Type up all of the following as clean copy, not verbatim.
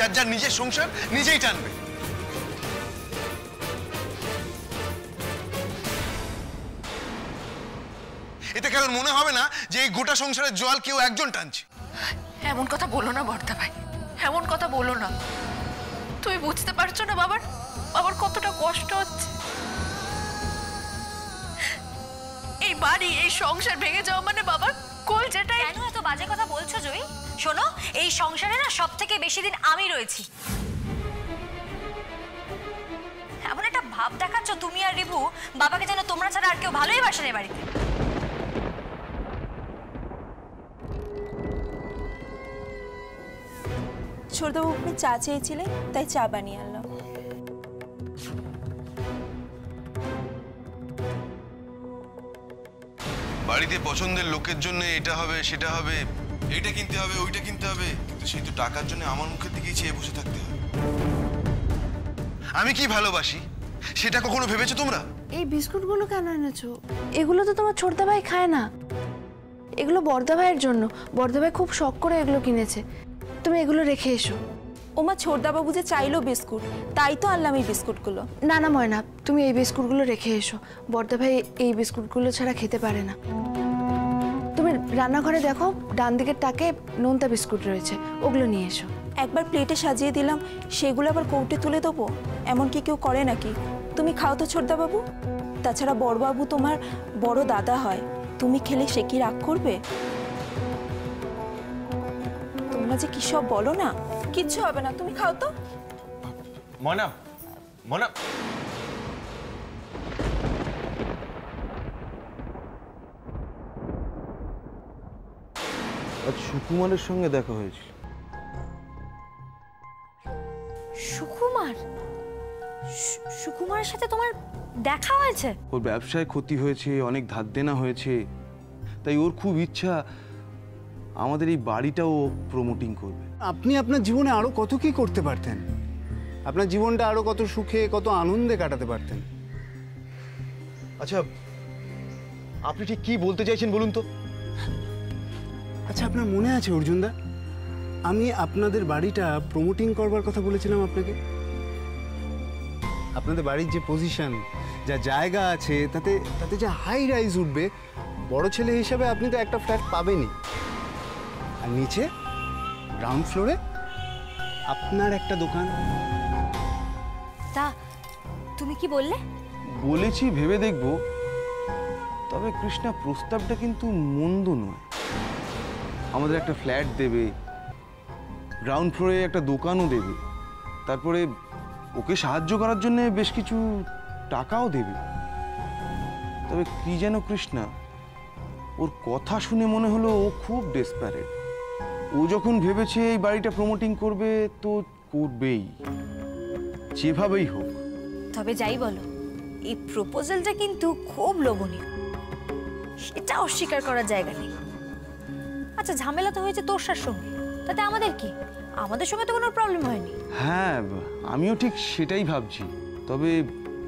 যার যার নিজের সংসার নিজেই টানবে। এতে কারণ মনে হবে না যে এই গোটা সংসারের জল কেউ একজন টানছে। এমন কথা বলো না বর্দা ভাই, এমন কথা বলো না। তুমি বুঝতে পারছো না বাবার বাবার কতটা কষ্ট হচ্ছে। এই বাড়ি এই সংসার ভেঙে যাওয়া মানে বাবার কোল যেটাই। কেন এত বাজে কথা বলছো জয়ী? শোনো, এই সংসারে না সব থেকে বেশি দিন আমি রয়েছি। এমন একটা ভাব দেখাচ্ছ তুমি আর রিভু, বাবাকে যেন তোমরা ছাড়া আর কেউ ভালোই বাসে না বাড়িতে। ছোটবাবু আপনি চা চেয়েছিলেন, তাই চা বানিয়ে আনলাম। বাড়িতে পছন্দের লোকের জন্য এটা হবে সেটা হবে, এইটা কিনতে হবে ওইটা কিনতে হবে, কিন্তু সেই তো টাকার জন্য আমার মুখের দিকেই চেয়ে বসে থাকতে হবে। আমি কি ভালোবাসি সেটা কখনো ভেবেছো তোমরা? এই বিস্কুটগুলো কেন এনেছো? এগুলো তো তোমার ছোটদা ভাই খায় না, এগুলো বর্দা ভাইয়ের জন্য। বর্দা ভাই খুব শখ করে এগুলো কিনেছে, তুমি এগুলো রেখে এসো। ওমা ছোটদাবাবু যে চাইলো বিস্কুট, তাই তো আনলাম এই বিস্কুটগুলো। না না ময়না, তুমি এই বিস্কুটগুলো রেখে এসো। বর্দা ভাই এই বিস্কুটগুলো ছাড়া খেতে পারে না। তুমি রান্নাঘরে দেখো, ডান দিকের তাকে নোনতা বিস্কুট রয়েছে, ওগুলো নিয়ে এসো। একবার প্লেটে সাজিয়ে দিলাম, সেগুলো আবার কৌটে তুলে দেবো? এমন কি কেউ করে নাকি? তুমি খাও তো ছোটদাবাবু। তাছাড়া বড়বাবু তোমার বড় দাদা হয়, তুমি খেলে সে কি রাগ করবে? তোমরা যে কি সব বলো না, কিচ্ছু হবে না, তুমি খাও তো। ময়না, ময়না, আজ সুকুমারের সঙ্গে দেখা হয়েছে। সুকুমার? সুকুমারের সাথে তোমার দেখা হয়েছে? ওর ব্যবসায় ক্ষতি হয়েছে, অনেক ধার দেনা হয়েছে, তাই ওর খুব ইচ্ছা আমাদের এই বাড়িটাও প্রমোটিং করবে। আপনি আপনার জীবনে আরো কত কি করতে পারতেন, আপনার জীবনটা আরো কত সুখে কত আনন্দে কাটাতে পারতেন। আচ্ছা, আপনি ঠিক কি বলতে চাইছেন বলুন তো? আচ্ছা, আপনার মনে আছে অর্জুনদা, আমি আপনাদের বাড়িটা প্রমোটিং করবার কথা বলেছিলাম আপনাকে? আপনাদের বাড়ির যে পজিশন, যা জায়গা আছে, তাতে তাতে যে হাই রাইজ উঠবে, বড় ছেলে হিসাবে আপনি তো একটা ফ্ল্যাট পাবেনই। আর নিচে গ্রাউন্ড ফ্লোরে আপনার একটা দোকান। তা তুমি কি বললে? বলেছি ভেবে দেখব, তবে কৃষ্ণা প্রস্তাবটা কিন্তু মন্দ নয়। আমাদের একটা ফ্ল্যাট দেবে, গ্রাউন্ড ফ্লোরে একটা দোকানও দেবে, তারপরে ওকে সাহায্য করার জন্য বেশ কিছু টাকাও দেবে। তবে কি যেন কৃষ্ণা, ওর কথা শুনে মনে হলো ও খুব ডেসপারেট। ও যখন ভেবেছে এই বাড়িটা প্রমোটিং করবে তো করবেই, যেভাবেই হোক। তবে যাই বলো, এই প্রপোজালটা কিন্তু খুব লোভনীয়, সেটা অস্বীকার করার জায়গা নেই। আচ্ছা, ঝামেলা তো হয়েছে তোরসার সঙ্গে, তাতে আমাদের কি? আমাদের সঙ্গে তো কোনো প্রবলেম হয়নি। হ্যাঁ, আমিও ঠিক সেটাই ভাবছি। তবে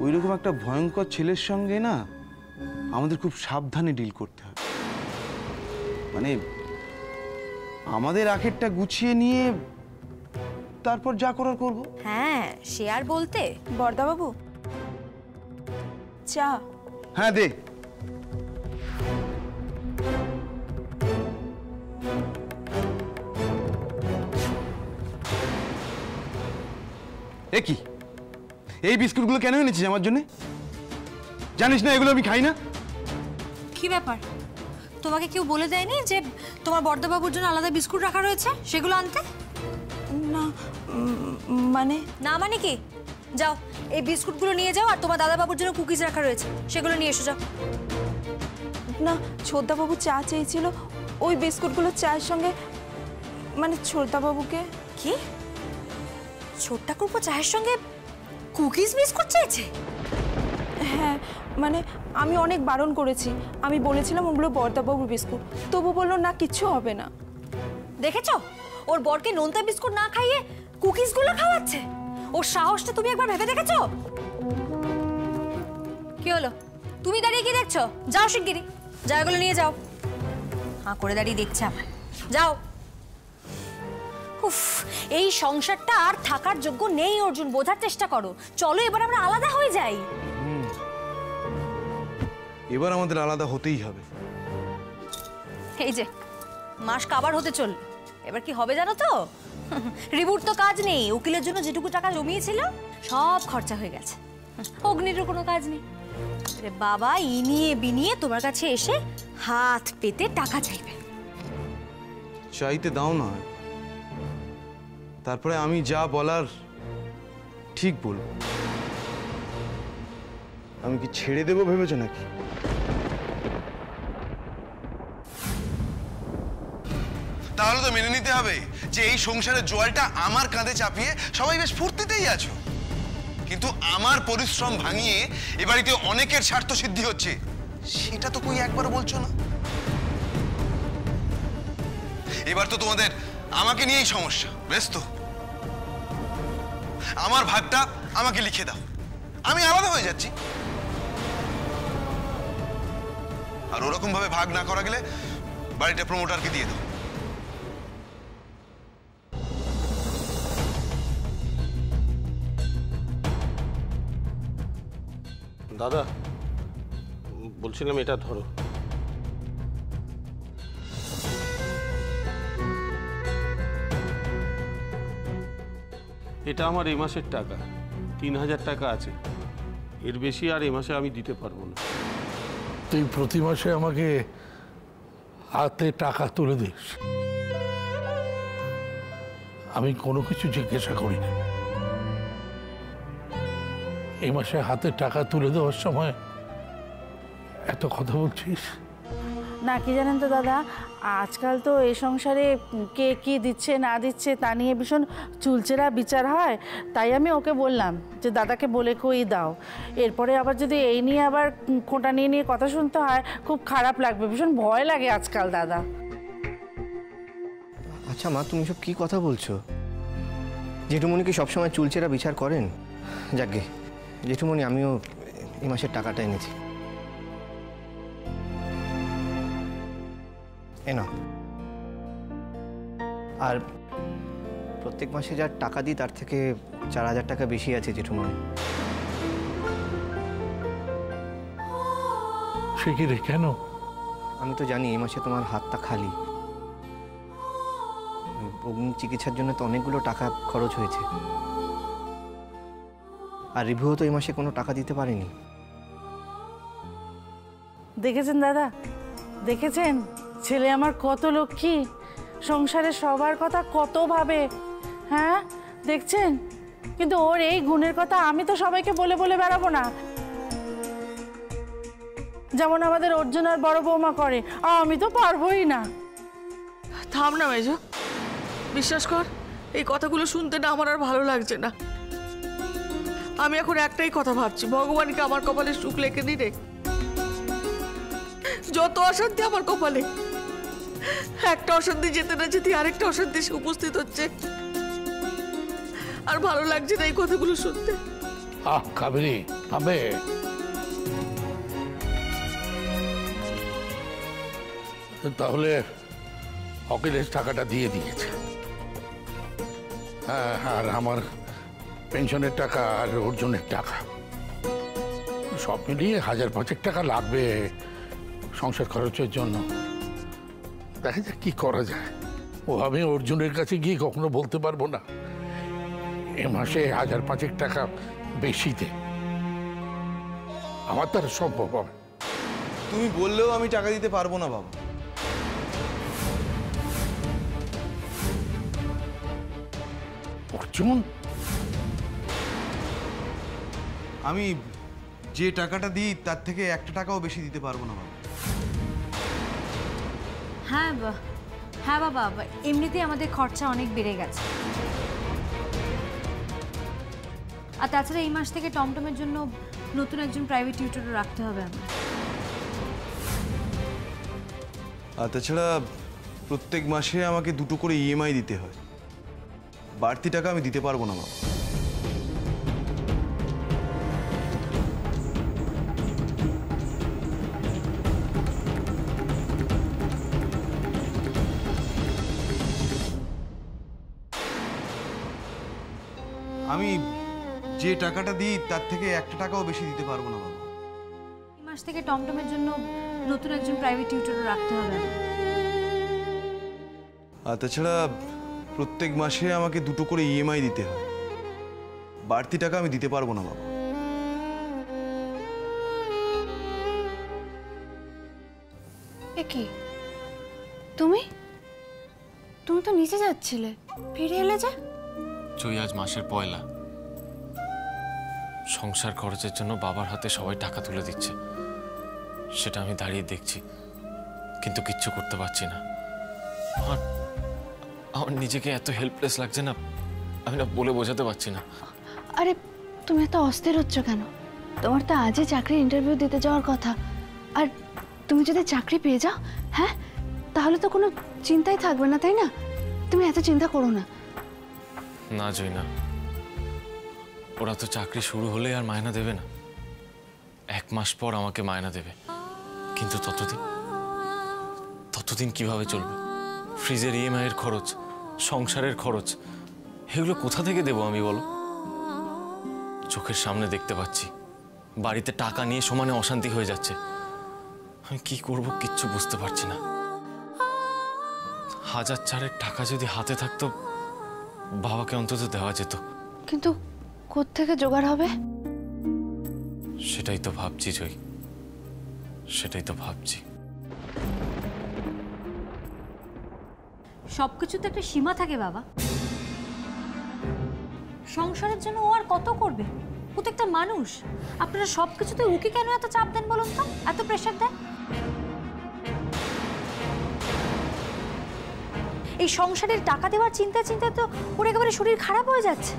ওইরকম একটা ভয়ঙ্কর ছেলের সঙ্গে না আমাদের খুব সাবধানে ডিল করতে হবে। মানে আমাদের আখেরটা গুছিয়ে নিয়ে তারপর যা করার করবো। হ্যাঁ, সে আর বলতে। বর্দাবাবু, চা। হ্যাঁ দে। এ কি, এই বিস্কুটগুলো কেন এনেছিস আমার জন্য? জানিস না এগুলো আমি খাই না? কি ব্যাপার, তোমাকে কেউ বলে দেয়নি যে তোমার বর্দাবাবুর জন্য আলাদা বিস্কুট রাখা রয়েছে, সেগুলো আনতে? না মানে? না মানে কি? যাও, এই বিস্কুটগুলো নিয়ে যাও, আর তোমার দাদাবাবুর জন্য কুকিজ রাখা রয়েছে, সেগুলো নিয়ে এসো, যাও। না, ছোটদাবাবু চা চেয়েছিল, ওই বিস্কুটগুলো চায়ের সঙ্গে। মানে ছোটদাবাবুকে। কি? ছোট ঠাকুরপো চায়ের সঙ্গে কুকিজ বিস্কুট চেয়েছে? হ্যাঁ, মানে আমি অনেক বারণ করেছি, আমি বলেছিলাম ওগুলো বর্দাবাবুর বিস্কুট, তবু বললো না, কিচ্ছু হবে না। দেখেছো, ওর বরকে নোনতা বিস্কুট না খাইয়ে কুকিজগুলো খাওয়াচ্ছে। ওর সাহসটা তুমি একবার ভেবে দেখেছো? কি হলো, তুমি দাঁড়িয়ে কি দেখছো? যাও শিগগিরই, জায়গাগুলো নিয়ে যাও। হাঁ করে দাঁড়িয়ে দেখছে আমার, যাও। উফ, এই সংসারটা আর থাকার যোগ্য নেই অর্জুন, বোঝার চেষ্টা করো। চলো এবার আমরা আলাদা হয়ে যাই। এবার আমাদের আলাদা হতেই হবে। এই যে মাস কাবার হতে চল, এবার কি হবে জানো তো? রিবুর তো কাজ নেই, উকিলের জন্য যেটুকু টাকা জমিয়েছিল সব খরচা হয়ে গেছে। অগ্নিরও কোনো কাজ নেই। আরে বাবা ইনিয়ে বিনিয়ে তোমার কাছে এসে হাত পেতে টাকা চাইবে। চাইতে দাও না, তারপরে আমি যা বলার ঠিক বলবো। আমি কি ছেড়ে দেবো ভেবেছো নাকি? তাহলে তো মেনে নিতে হবে যে এই সংসারের জোয়ালটা আমার কাঁধে চাপিয়ে সবাই বেশ ফুর্তিতেই আছো, কিন্তু আমার পরিশ্রম ভাঙিয়ে এ বাড়িতে অনেকের স্বার্থ সিদ্ধি হচ্ছে, সেটা তো কই একবার বলছো না। এবার তো তোমাদের আমাকে নিয়েই সমস্যা, বেশ তো আমার ভাগটা আমাকে লিখে দাও, আমি আলাদা হয়ে যাচ্ছি। আর ওরকম ভাবে ভাগ না করা গেলে বাড়িটা প্রমোটারকে দিয়ে দাও। দাদা বলছিলাম এটা ধরো। এটা আমার এই মাসের টাকা, 3000 টাকা আছে, এর বেশি আর এই মাসে আমি দিতে পারবো না। তুই প্রতি মাসে আমাকে হাতে টাকা তুলে দিস, আমি কোনো কিছু জিজ্ঞাসা করি না। এই মাসে হাতে টাকা তুলে দেওয়ার সময় এত কথা বলছিস না। কি জানেন তো দাদা, আজকাল তো এই সংসারে কে কি দিচ্ছে না দিচ্ছে তা নিয়ে ভীষণ চুলচেরা বিচার হয়। তাই আমি ওকে বললাম যে দাদাকে বলে কই দাও, এরপরে আবার যদি এই নিয়ে আবার খোঁটা নিয়ে নিয়ে কথা শুনতে হয় খুব খারাপ লাগবে, ভীষণ ভয় লাগে আজকাল দাদা। আচ্ছা মা, তুমি সব কি কথা বলছো? জেঠুমনি কি সবসময় চুলচেরা বিচার করেন? যাকগে জেঠুমনি, আমিও এই মাসের টাকাটা এনেছি, এনো। আর প্রত্যেক মাসে যা টাকা দিই তার থেকে 4000 টাকা বেশি আছে জেঠুমনি। সে কি রে, কেন? আমি তো জানি এই মাসে তোমার হাতটা খালি, অগ্নি চিকিৎসার জন্য তো অনেকগুলো টাকা খরচ হয়েছে, আর রিভুও তো এই মাসে কোনো টাকা দিতে পারেনি। দেখেছেন দাদা, দেখেছেন ছেলে আমার কত লক্ষ্মী, সংসারে সবার কথা কত ভাবে, হ্যাঁ দেখছেন? কিন্তু ওর এই গুণের কথা আমি তো সবাইকে বলে বলে বেড়াবো না, যেমন আমাদের অর্জুন আর বড় বৌমা করে, আমি তো পারবোই না। থাম না মেজো, বিশ্বাস কর এই কথাগুলো শুনতে না আমার আর ভালো লাগছে না। আমি এখন একটাই কথা ভাবছি, ভগবানকে আমার কপালে সুখ লেখে দি রে। যত অশান্তি আমার কপালে, একটা অশান্তি যেতে না যেতে আরেকটা অশান্তি এসে উপস্থিত হচ্ছে, আর ভালো লাগছে না এই কথাগুলো শুনতে। কাবেরী থামবে, তাহলে অকিলেশ টাকাটা দিয়ে দিয়েছে, হ্যাঁ, আর আমার পেনশনের টাকা আর অর্জুনের টাকা সব মিলিয়ে 1000-5 টাকা লাগবে সংসার খরচের জন্য। দেখা যাক কি করা যায়। ও আমি অর্জুনের কাছে গিয়ে কখনো বলতে পারবো না এ মাসে 1000-5 টাকা বেশি দে, আমার তার সম্ভব হবে। তুমি বললেও আমি টাকা দিতে পারবো না বাবা। অর্জুন, আমি যে টাকাটা দিই তার থেকে 1 টাকাও বেশি দিতে পারবো না বাবা। হ্যাঁ হ্যাঁ বাবা, এমনিতেই আমাদের খরচা অনেক বেড়ে গেছে, আর তাছাড়া এই মাস থেকে টমটমের জন্য নতুন একজন প্রাইভেট টিউটরও রাখতে হবে আমার। আর তাছাড়া প্রত্যেক মাসে আমাকে 2টো করে ইএমআই দিতে হয়, বাড়তি টাকা আমি দিতে পারবো না বাবা। আমি যে টাকাটা দিই তার থেকে 1 টাকাও বেশি দিতে পারবো না বাবা। এই মাস থেকে টমটমের জন্য নতুন একজন প্রাইভেট টিউটরও রাখতে হবে। আর তাছাড়া প্রত্যেক মাসে আমাকে 2টো করে ইএমআই দিতে হয়, বাড়তি টাকা আমি দিতে পারবো না বাবা। কি তুমি তুমি তো নিচে যাচ্ছিলে, ফিরে এলে যে? জয়, আজ মাসের পয়লা। সংসার খরচের জন্য বাবার হাতে সবাই টাকা তুলে দিচ্ছে, সেটা আমি দাঁড়িয়ে দেখছি, কিন্তু কিচ্ছু করতে পারছি না। আমার নিজেকে এত হেল্পলেস লাগছে না, আমি না বলে বোঝাতে পারছি না। আরে তুমি এত অস্থির হচ্ছ কেন? তোমার তো আজই চাকরির ইন্টারভিউ দিতে যাওয়ার কথা, আর তুমি যদি চাকরি পেয়ে যাও, হ্যাঁ, তাহলে তো কোনো চিন্তাই থাকবে না, তাই না? তুমি এত চিন্তা করো না। না জয়, না, ওরা তো চাকরি শুরু হলে আর মায়না দেবে না। 1 মাস পর আমাকে মায়না দেবে, কিন্তু ততদিন কিভাবে চলবে? ফ্রিজের ইএমআই এর খরচ, সংসারের খরচ, এগুলো কোথা থেকে দেবো আমি, বলো? চোখের সামনে দেখতে পাচ্ছি বাড়িতে টাকা নিয়ে সমানে অশান্তি হয়ে যাচ্ছে। আমি কি করব কিচ্ছু বুঝতে পারছি না। 1000 4 টাকা যদি হাতে থাকতো, বাবাকে অন্তত দেওয়া যেত। কিন্তু কোত্থেকে জোগাড় হবে? সেটাই তো ভাবছি জয়, সেটাই তো ভাবছি। সবকিছুতে একটা সীমা থাকে বাবা। সংসারের জন্য ও আর কত করবে? ও তো একটা মানুষ। আপনারা সবকিছুতে ওকে কেন এত চাপ দেন বলুন তো, এত প্রেশার দেন? এই সংসারের টাকা দেওয়ার চিন্তা তো ওর একেবারে শরীর খারাপ হয়ে যাচ্ছে।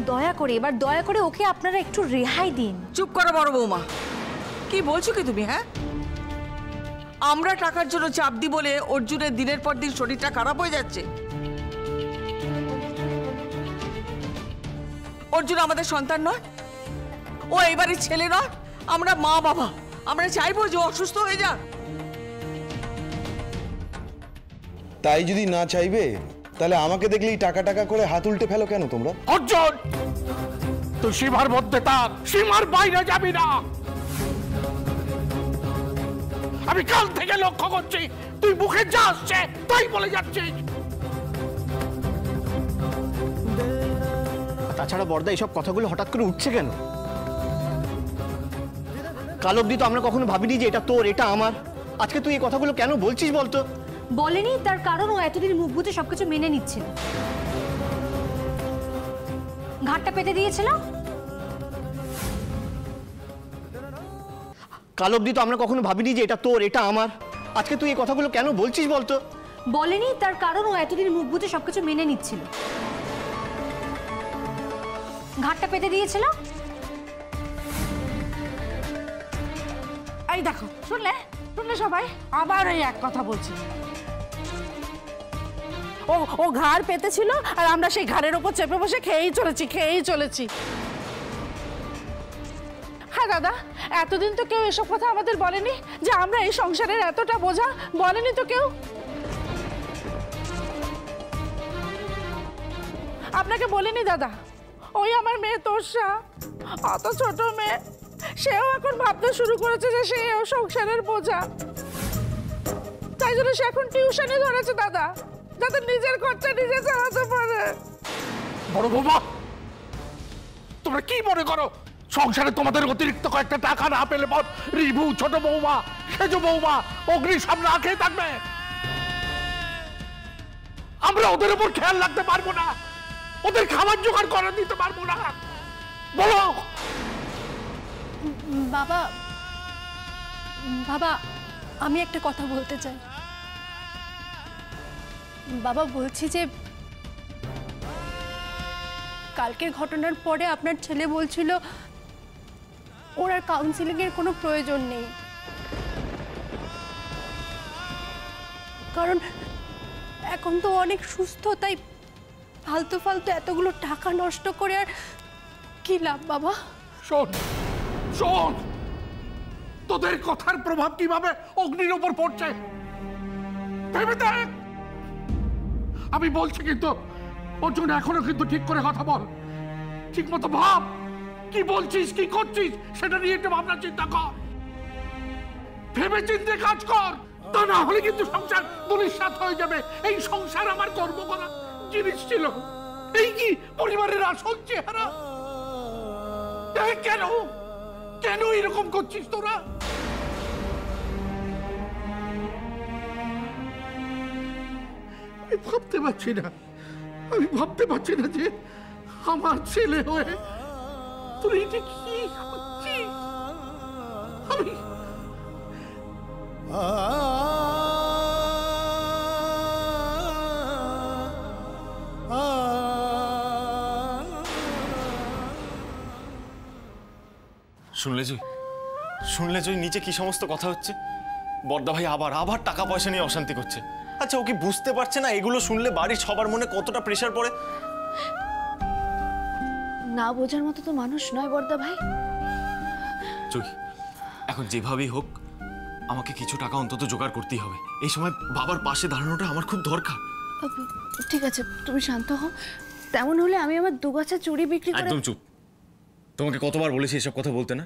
দয়া করে ওকে আপনারা একটু রেহাই দিন। চুপ করো বড় বৌমা, কি বলছো কি তুমি? হ্যাঁ, আমরা টাকার জন্য চাপ দিই বলে অর্জুনের দিনের পর দিন শরীরটা খারাপ হয়ে যাচ্ছে? অর্জুন আমাদের সন্তান নয়, ও এবারে ছেলে নয়। আমরা মা বাবা, আমরা চাইবো যে অসুস্থ হয়ে যাক। তাই যদি না চাইবে, তাহলে আমাকে দেখলেই টাকা করে হাত উল্টে ফেলো কেন তোমরা? অর্জুন, তুই সীমার মধ্যে থাক, সীমার বাইরে যাবি না। আমি কাল থেকে লক্ষ্য করছি তুই মুখে যা আসছে তাই বলে যাচ্ছিস। তাছাড়া বড়দা, এইসব কথাগুলো হঠাৎ করে উঠছে কেন? কাল অবধি তো আমরা কখনো ভাবিনি যে এটা তোর, এটা আমার। আজকে তুই এই কথাগুলো কেন বলছিস বলতো? বলেনি, তার কারণ ও এতদিন মুখ বুঝে সবকিছু মেনে নিচ্ছিল। ঘাটটা পেতে দিয়েছিল। কাল অবধি তো আমরা কখনো ভাবিনি যে এটা তোর, এটা আমার। আজকে তুই এই কথাগুলো কেন বলছিস বলতো? বলেনি, তার কারণ ও এতদিন মুখ বুঝে সবকিছু মেনে নিচ্ছিল। ঘাটটা পেতে দিয়েছিল। এই দেখো, শুনলে সবাই আবার ওই এক কথা বলছি। ও ঘাড় পেতেছিল, আর আমরা সেই ঘাড়ের ওপর চেপে বসে খেয়েই চলেছি। হ্যাঁ দাদা, এতদিন তো কেউ এসব কথা আমাদের বলেনি যে আমরা এই সংসারের এতটা বোঝা, বলেনি তো কেউ। আপনাকে বলিনি দাদা? ওই আমার মেয়ে তোষা, অত ছোট মেয়ে, সেও এখন ভাবতে শুরু করেছে যে সেও সংসারের বোঝা। তাই জন্য সে এখন টিউশনে ধরেছে দাদা, যাতে নিজের খরচা নিজে চালাতে পারে। বড় বৌমা, তোমরা কি মনে করো সংসারে তোমাদের অতিরিক্ত কয়েকটা টাকা না পেলে পর রিভু, ছোট বৌমা, সেজ বৌমা অগ্নি সব না খেয়ে থাকবে? আমরা ওদের উপর খেয়াল রাখতে পারবো না, ওদের খাবার জোগাড় করে দিতে পারবো না? বলো। বাবা, আমি একটা কথা বলতে চাই। বাবা, বলছি যে কালকের ঘটনার পরে আপনার ছেলে বলছিল ওর আর কাউন্সিলিং এর কোনো প্রয়োজন নেই, কারণ এখন তো অনেক সুস্থ, তাই ফালতু এতগুলো টাকা নষ্ট করে আর কি লাভ বাবা? শোন, তোদের কথার প্রভাব কিভাবে অগ্নির উপর পড়ছে ভেবে দেখ। আমি বলছি কিন্তু অর্জুন, এখনো কিন্তু ঠিক করে কথা বল, ঠিক মতো ভাব, কি বলছিস কি করছিস সেটা নিয়ে একটু ভাবনা চিন্তা কর, ভেবে চিন্তে কাজ কর, তা না হলে কিন্তু সংসার দুলিশাত হয়ে যাবে। এই সংসার আমার কর্ম করা জিনিস ছিল, এই কি পরিবারের আসল চেহারা? কেন কেন এরকম করছিস তোরা? আমি ভাবতে পারছি না যে আমার ছেলে হয়ে তুই এটা কি করছিস। আমি শুনলে জয় নিচে কি সমস্ত কথা হচ্ছে। বড়দা ভাই আবার টাকা পয়সা নিয়ে অশান্তি করছে। আচ্ছা, ও কি বুঝতে পারছে না এগুলো শুনলে বাড়ির সবার মনে কতটা প্রেশার পড়ে? না বোঝার মতো তো মানুষ নয় বড়দা ভাই। জয়, এখন যেভাবেই হোক আমাকে কিছু টাকা অন্তত জোগাড় করতেই হবে। এই সময় বাবার পাশে দাঁড়ানোটা আমার খুব দরকার। ঠিক আছে, তুমি শান্ত হও। তেমন হলে আমি আমার দুগাছা চুড়ি বিক্রি করে... একদম চুপ। তোমাকে কতবার বলেছি এসব কথা বলতে না?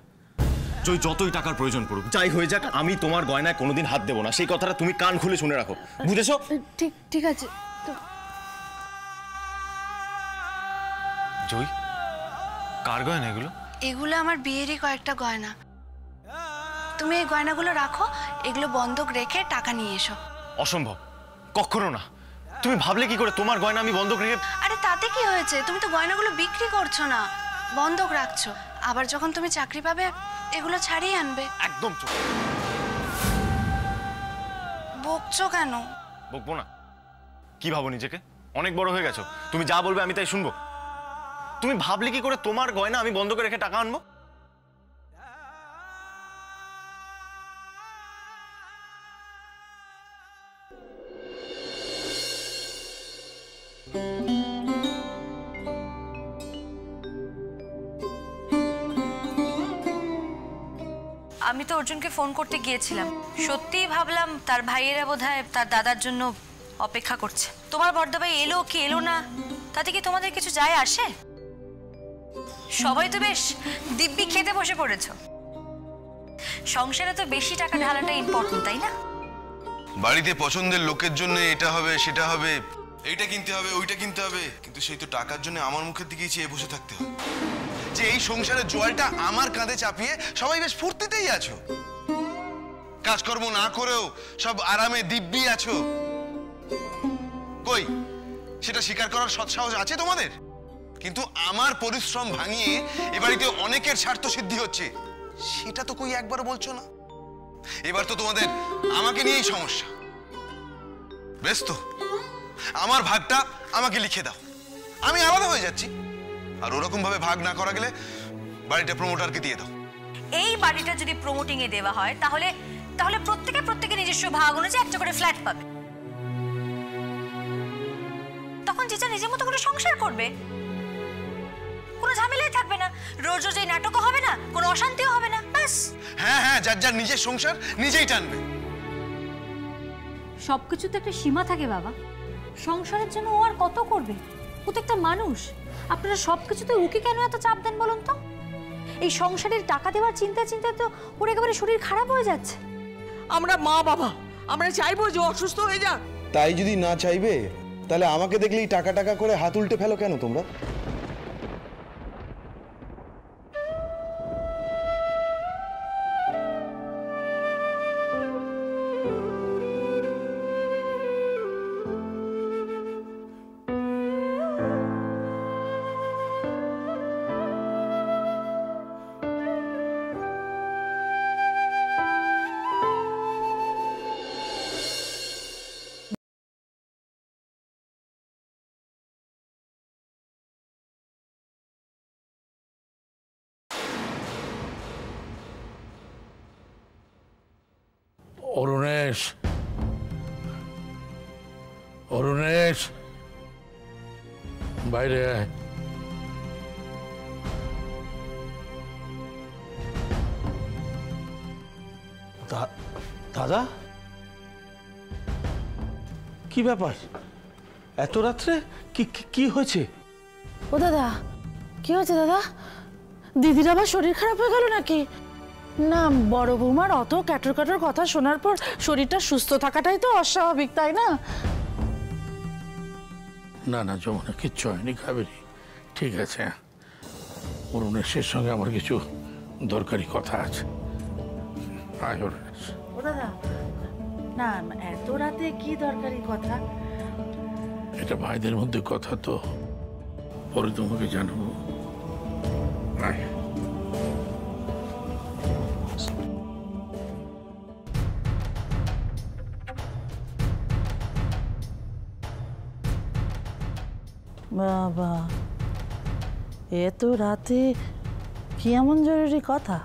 জয়, যতই টাকার প্রয়োজন পড়ুক, যাই হয়ে যাক, আমি তোমার গয়নায় কোনোদিন হাত দেবো না। সেই কথাটা তুমি কান খুলে শুনে রাখো, বুঝেছো? ঠিক আছে। জয়, কার গয়না এগুলো? এগুলো আমার বিয়েরই কয়েকটা গয়না। তুমি এই গয়নাগুলো রাখো, এগুলো বন্ধক রেখে টাকা নিয়ে এসো। অসম্ভব, কখনো না। তুমি ভাবলে কি করে তোমার গয়না আমি বন্ধক রেখে? আরে তাতে কি হয়েছে? তুমি তো গয়নাগুলো বিক্রি করছো না, বন্ধক রাখছো। আবার যখন তুমি চাকরি পাবে এগুলো ছাড়িয়ে আনবে। একদম চুপ। বকছো কেন? বকবো না? কি ভাবো নিজেকে? অনেক বড় হয়ে গেছো, তুমি যা বলবে আমি তাই শুনবো? তুমি ভাবলে কি করে তোমার গয়না আমি বন্ধকে রেখে টাকা আনবো? আমি তো অর্জুনকে ফোন করতে গিয়েছিলাম, সত্যিই ভাবলাম তার ভাইয়েরা বোধহয় তার দাদার জন্য অপেক্ষা করছে। তোমার বড়দাভাই এলো কি এলো না তাতে কি তোমাদের কিছু যায় আসে? সবাই তো বেশ দিব্যি খেতে বসে পড়েছো। সংসারে তো বেশি টাকা ঢালাটা ইম্পর্টেন্ট, তাই না? বাড়িতে পছন্দের লোকের জন্য এটা হবে সেটা হবে, এইটা কিনতে হবে ওইটা কিনতে হবে, কিন্তু সেই তো টাকার জন্য আমার মুখের দিকেই চেয়ে বসে থাকতে হবে। যে এই সংসারের জোয়ালটা আমার কাঁধে চাপিয়ে সবাই বেশ ফুর্তিতেই আছো, কাজকর্ম না করেও সব আরামে দিব্যি আছো। কই সেটা স্বীকার করার সৎসাহস আছে তোমাদের? কিন্তু আমার পরিশ্রম ভাঙিয়ে এ বাড়িতে অনেকের স্বার্থ সিদ্ধি হচ্ছে, সেটা তো কই একবার বলছো না। এবার তো তোমাদের আমাকে নিয়েই সমস্যা। বেশ তো, আমার ভাগটা আমাকে লিখে দাও, আমি আলাদা হয়ে যাচ্ছি। আর ওরকম ভাবে ভাগ না করা গেলে বাড়িটা প্রমোটারকে দিয়ে দাও। এই বাড়িটা যদি প্রমোটিং এ দেওয়া হয় তাহলে তাহলে প্রত্যেকে নিজস্ব ভাগ অনুযায়ী একটা করে ফ্ল্যাট পাবে। তখন যে নিজের মতো করে সংসার করবে, কোনো ঝামেলাই থাকবে না, রোজ রোজ এই নাটকও হবে না, কোনো অশান্তিও হবে না। ব্যাস। হ্যাঁ, যার যার নিজের সংসার নিজেই টানবে। সবকিছুতে একটা সীমা থাকে বাবা। সংসারের জন্য ও আর কত করবে? ও তো একটা মানুষ। আপনারা সবকিছুতে ওকে কেন এত চাপ দেন বলুন তো? এই সংসারের টাকা দেওয়ার চিন্তা তো ওর একেবারে শরীর খারাপ হয়ে যাচ্ছে। আমরা মা বাবা, আমরা চাইবো যে অসুস্থ হয়ে যাক। তাই যদি না চাইবে তাহলে আমাকে দেখলেই টাকা টাকা করে হাত উল্টে ফেলো কেন তোমরা? অরুণেশ, বাইরে আয়। দাদা, কি ব্যাপার? এত রাত্রে কি কি হয়েছে? ও দাদা, কি হয়েছে দাদা? দিদির আবার শরীর খারাপ হয়ে গেল নাকি? না, বড় বৌমার অত ক্যাটর ক্যাটর কথা শোনার পর শরীরটা সুস্থ থাকাটাই তো অস্বাভাবিক, তাই না? না না যমুনা, কিচ্ছু হয়নি, কাবেরী ঠিক আছে। অরুণেশের সঙ্গে আমার কিছু দরকারি কথা আছে। আয় অরুণেশ। ও দাদা, না এত রাতে কি দরকারি কথা? এটা ভাইদের মধ্যে কথা তো, পরে তোমাকে জানাবো। আয়। বাবা, এত রাতে কি এমন জরুরি কথা?